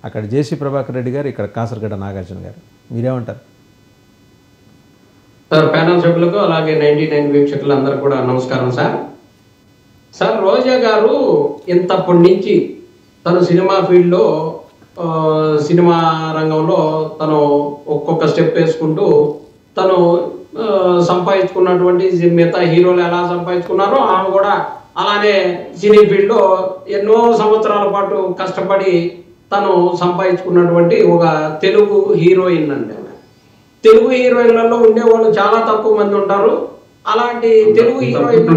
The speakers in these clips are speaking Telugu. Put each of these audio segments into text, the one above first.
అక్కడ జేసీ ప్రభాకర్ రెడ్డి గారు, ఇక్కడ కాసరగడ్డ నాగార్జున గారు. మీరేమంటారు? సార్ ప్యానల్ సభ్యులకు అలాగే 99 వీక్షకులందరూ కూడా నమస్కారం సార్. సార్ రోజా గారు ఇంతప్పటి నుంచి తను సినిమా ఫీల్డ్లో సినిమా రంగంలో తను ఒక్కొక్క స్టెప్ వేసుకుంటూ తను సంపాదించుకున్నటువంటి మిగతా హీరోలు ఎలా సంపాదించుకున్నారో ఆమె కూడా అలానే సినీ ఫీల్డ్లో ఎన్నో సంవత్సరాల పాటు కష్టపడి తను సంపాదించుకున్నటువంటి ఒక తెలుగు హీరోయిన్ అండి. తెలుగు హీరోయిన్లలో ఉండేవాళ్ళు చాలా తక్కువ మంది ఉంటారు. అలాంటి తెలుగు హీరోయిన్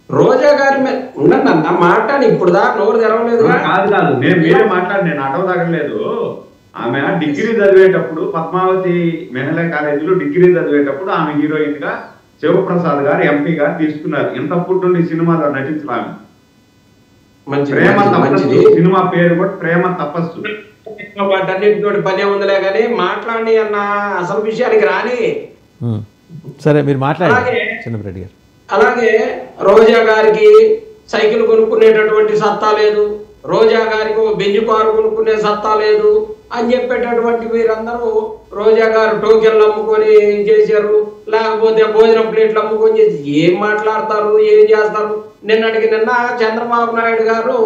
రోజా గారి మీద ఉండండి అన్న మాట్లాడి ఇప్పుడు దాకా నోరు తెరవలేదు. కాదు నేను మీరే మాట్లాడి, నేను అటవ తగ్గలేదు. ఆమె డిగ్రీ చదివేటప్పుడు పద్మావతి మహిళా కాలేజీలో డిగ్రీ చదివేటప్పుడు ఆమె హీరోయిన్ గా శివప్రసాద్ గారు ఎంపీ గారు తీసుకున్నారు. ఇంతప్పటి నుండి సినిమాలో నటించాలి. ప్రేమ తపస్సు సినిమా పేరు కూడా ప్రేమ తపస్సు. వాటన్నిటితోటి పనే ఉందిలే కానీ మాట్లాడి అన్న అసలు విషయానికి రాని. సరే మీరు మాట్లాడండి చిన్నరెడ్డి గారు. అలాగే రోజా గారికి సైకిల్ కొనుక్కునేటటువంటి సత్తా లేదు, రోజా గారికి బెంజు కారు కొనుక్కునే సత్తా లేదు అని చెప్పేటటువంటి వీరందరూ రోజా గారు టోకెన్లు అమ్ముకొని చేశారు, లేకపోతే భోజనం ప్లేట్లు అమ్ముకొని చేసి ఏం మాట్లాడతారు, ఏం చేస్తారు. నిన్నటికి నిన్న చంద్రబాబు నాయుడు గారు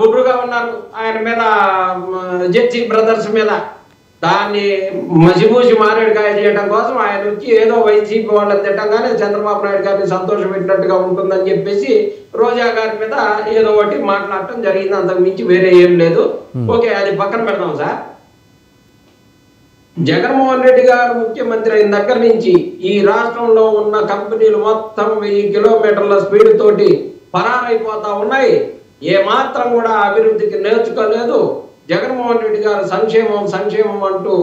గుడ్రుగా ఉన్నారు ఆయన మీద, జెర్సీ బ్రదర్స్ మీద. దాన్ని మసిమూసి మారేడుకాయ చేయడం కోసం ఆయన వచ్చి ఏదో వైసీపీ వాళ్ళని తిట్టంగానే చంద్రబాబు నాయుడు గారిని సంతోషం పెట్టినట్టుగా ఉంటుందని చెప్పేసి రోజా గారి మీద ఏదో ఒకటి మాట్లాడటం జరిగింది. అంతకు మించి వేరే ఏం లేదు. ఓకే, అది పక్కన పెడదాం సార్. జగన్మోహన్ రెడ్డి గారు ముఖ్యమంత్రి అయిన దగ్గర నుంచి ఈ రాష్ట్రంలో ఉన్న కంపెనీలు మొత్తం 1000 కిలోమీటర్ల స్పీడ్ తోటి పరారైపోతా ఉన్నాయి. ఏ మాత్రం కూడా అభివృద్ధికి నేర్చుకోలేదు. జగన్మోహన్ రెడ్డి గారు సంక్షేమం అంటూ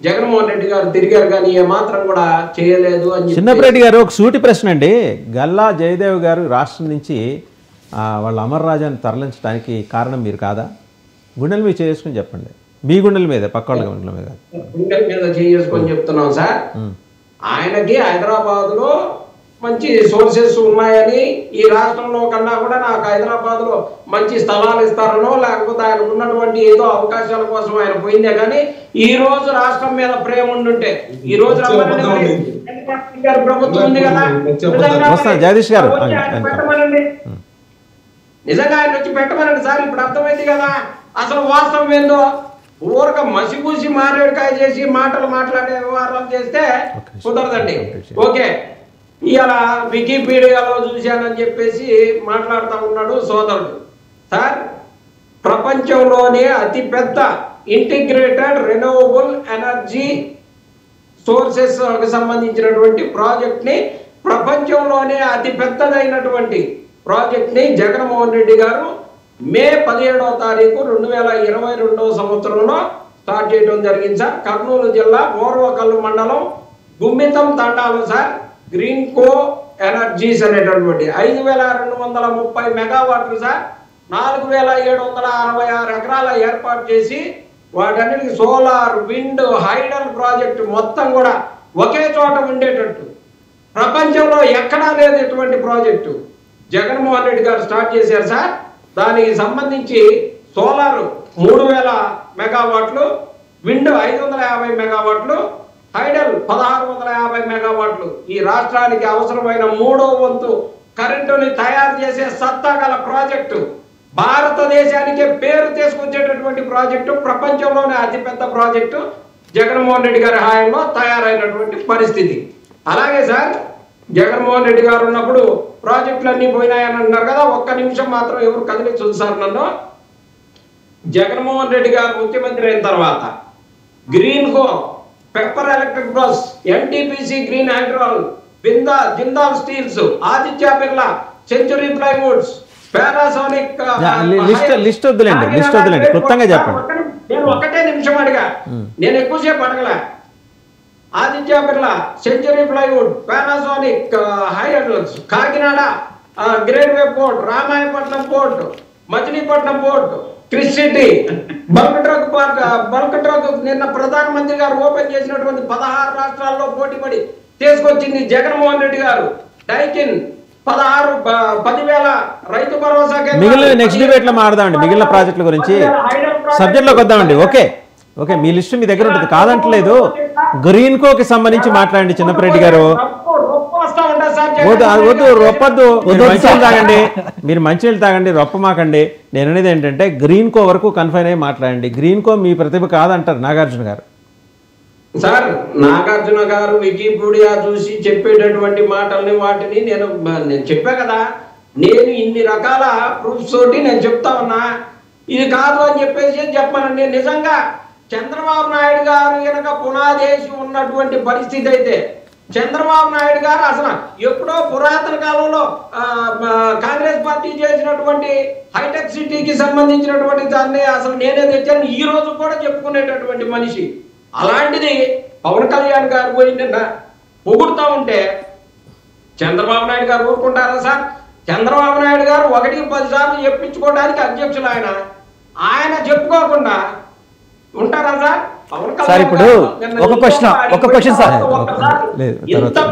జగన్మోహన్ రెడ్డి గారు తిరిగారు కానీ ఏ మాత్రం కూడా చేయలేదు అని. చిన్నరెడ్డి గారు ఒక సూటి ప్రశ్న అండి. గల్లా జయదేవ్ గారు రాష్ట్రం నుంచి వాళ్ళ అమర్ రాజాని తరలించడానికి కారణం మీరు కాదా? గుండెల మీద చేసుకుని చెప్పండి. మీ గుండెల మీద, పక్క వాళ్ళ గుండెల మీద. గుండెల మీద చేసుకొని చెప్తున్నాం సార్. ఆయనకి హైదరాబాద్ లో మంచి సోర్సెస్ ఉన్నాయని, ఈ రాష్ట్రంలో కన్నా కూడా నాకు హైదరాబాద్ లో మంచి స్థలాలు ఇస్తారనో లేకపోతే ఆయన ఉన్నటువంటి ఏదో అవకాశాల కోసం ఆయన పోయిందే కానీ ఈ రోజు రాష్ట్రం మీద ప్రేమ ఉండుంటే ఈ రోజు ప్రభుత్వం ఉంది కదా, పెట్టమనండి. నిజంగా ఆయన వచ్చి పెట్టమనండి సార్. ఇప్పుడు అర్థమైంది కదా అసలు వాస్తవం ఏందో. ఊరక మసిపూసి మారేడుకాయ చేసి మాటలు మాట్లాడే వ్యవహారాలు చేస్తే కుదరదండి. ఓకే, ఇలా వికీపీడియాలో చూశానని చెప్పేసి మాట్లాడుతూ ఉన్నాడు సోదరుడు. సార్, ప్రపంచంలోనే అతిపెద్ద ఇంటిగ్రేటెడ్ రెన్యూవబుల్ ఎనర్జీ సోర్సెస్ సంబంధించినటువంటి ప్రాజెక్ట్ని, ప్రపంచంలోనే అతి పెద్దదైనటువంటి ప్రాజెక్ట్ని జగన్మోహన్ రెడ్డి గారు మే 17వ తారీఖు 2022వ సంవత్సరంలో స్టార్ట్ చేయడం జరిగింది సార్. కర్నూలు జిల్లా ఓర్వకల్లు మండలం గుమ్మితం తండాలో సార్ గ్రీన్ కో ఎనర్జీస్ అనేటటువంటి 5230 మెగావాట్లు సార్, 4766 ఎకరాల ఏర్పాటు చేసి వాటన్నిటికి సోలార్, విండ్, హైడల్ ప్రాజెక్టు మొత్తం కూడా ఒకే చోట ఉండేటట్టు ప్రపంచంలో ఎక్కడా లేదు ఇటువంటి ప్రాజెక్టు జగన్మోహన్ రెడ్డి గారు స్టార్ట్ చేశారు సార్. దానికి సంబంధించి సోలార్ 3000 మెగావాట్లు, విండ్ 550 మెగావాట్లు, హైడల్ 1650 మెగావాట్లు ఈ రాష్ట్రానికి అవసరమైన 3వ వంతు కరెంటుని తయారు చేసే సత్తా గల ప్రాజెక్టు, భారతదేశానికే పేరు తీసుకొచ్చేటటువంటి ప్రాజెక్టు, ప్రపంచంలోనే అతిపెద్ద ప్రాజెక్టు జగన్మోహన్ రెడ్డి గారి హయాంలో తయారైనటువంటి పరిస్థితి. అలాగే సార్, జగన్మోహన్ రెడ్డి గారు ఉన్నప్పుడు ప్రాజెక్టులు అన్నీ పోయినాయని అంటున్నారు కదా, ఒక్క నిమిషం మాత్రం ఎవరు కదిలించదు సార్ నన్ను. జగన్మోహన్ రెడ్డి గారు ముఖ్యమంత్రి అయిన తర్వాత Greenko, Pepper electric bus, NTPC green హైడ్రాల్, Jindal steels, Aditya Birla, Century plywoods, Panasonic list వద్దులేండి, క్లుప్తంగా చెప్పండి. నేను ఒకటే నిమిషం అడిగా, నేను ఎక్కువసేపు అడగలే. Aditya Birla, Century plywood, Panasonic, హైడ్రాల్స్, Kakinada gateway port, Ramayapatnam port, Machilipatnam port, Kris city, bulk drug నిన్న ప్రధానమంత్రి గారు ఓపెన్ చేసినటువంటి 16 రాష్ట్రాల్లో పోటీపడి తీసుకొచ్చింది జగన్మోహన్ రెడ్డి గారు. డైకిన్, 10,000 రైతు భరోసా కేంద్రాలు, మిగిలిన నెక్స్ట్ డిబేట్ లో మాట్లాడదామండి. మిగిలిన ప్రాజెక్టుల గురించి 10,000 హైడల్ ప్రాజెక్టులు, సబ్జెక్ట్లోకి వద్దామండి. ఓకే ఓకే, మీ లిస్ట్ మీ దగ్గర ఉంటుంది, కాదంటలేదు. గ్రీన్ కోకి సంబంధించి మాట్లాడండి చిన్నపరెడ్డి గారు. వద్దు రొప్పద్దు, మీరు మంచినీళ్ళు తాగండి, మీరు మంచినీళ్ళు తాగండి, రొప్పమాకండి. నేను అనేది ఏంటంటే గ్రీన్ కో వరకు కన్ఫైన్ అయ్యి మాట్లాడండి. గ్రీన్ కో మీ ప్రతిభ కాదంటారు నాగార్జున గారు. సార్, నాగార్జున గారు వికీపీడియా చూసి చెప్పేటటువంటి మాటల్ని వాటిని నేను చెప్పా కదా. నేను ఇన్ని రకాల ప్రూఫ్స్ తోటి నేను చెప్తా ఉన్నా. ఇది కాదు అని చెప్పేసి చెప్పానండి. నిజంగా చంద్రబాబు నాయుడు గారు కనుక పునాదేశి ఉన్నటువంటి పరిస్థితి అయితే, చంద్రబాబు నాయుడు గారు అసలు ఎప్పుడో పురాతన కాలంలో కాంగ్రెస్ పార్టీ చేసినటువంటి హైటెక్ సిటీకి సంబంధించినటువంటి దాన్ని అసలు నేనే తెచ్చాను ఈ రోజు కూడా చెప్పుకునేటటువంటి మనిషి. అలాంటిది పవన్ కళ్యాణ్ గారు పోయి నిన్న పొగుడుతూ ఉంటే చంద్రబాబు నాయుడు గారు ఊరుకుంటారా సార్? చంద్రబాబు నాయుడు గారు 1-10 సార్లు చెప్పించుకోవడానికి అధ్యక్షులు ఆయన చెప్పుకోకుండా ఉంటారా సార్? సార్ ఇప్పుడు ఒక క్వశ్చన్ సార్,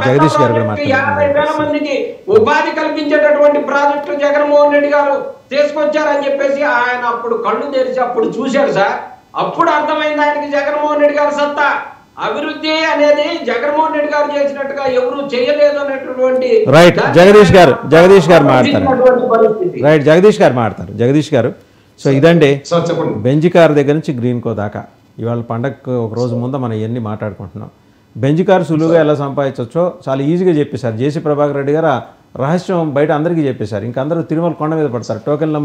జగదీష్ గారు కూడా 50,000 మందికి ఉపాధి కల్పించేటటువంటి ప్రాజెక్టు జగన్మోహన్ రెడ్డి గారు తీసుకొచ్చారని చెప్పేసి ఆయన అప్పుడు కళ్ళు తెరిచి అప్పుడు చూశాడు సార్. అప్పుడు అర్థమైంది ఆయనకి జగన్మోహన్ రెడ్డి గారి సత్తా. అభివృద్ధి అనేది జగన్మోహన్ రెడ్డి గారు చేసినట్టుగా ఎవరు చేయలేదు అనేటటువంటి రైట్. జగదీష్ గారు మాట్లాడతారు. రైట్, జగదీష్ గారు. సో ఇదండి బెంజ్ కార్ దగ్గర నుంచి గ్రీన్ కో దాకా ఇవాళ పండగకు ఒక రోజు ముందు మనం ఇవన్నీ మాట్లాడుకుంటున్నాం. బెంజ్ కార్ సులువుగా ఎలా సంపాదించవచ్చో చాలా ఈజీగా చెప్పేశారు. జేసీ ప్రభాకర్ రెడ్డి గారు రహస్యం బయట అందరికీ చెప్పేశారు. ఇంకా అందరూ తిరుమల కొండ మీద పడతారు, టోకెన్లు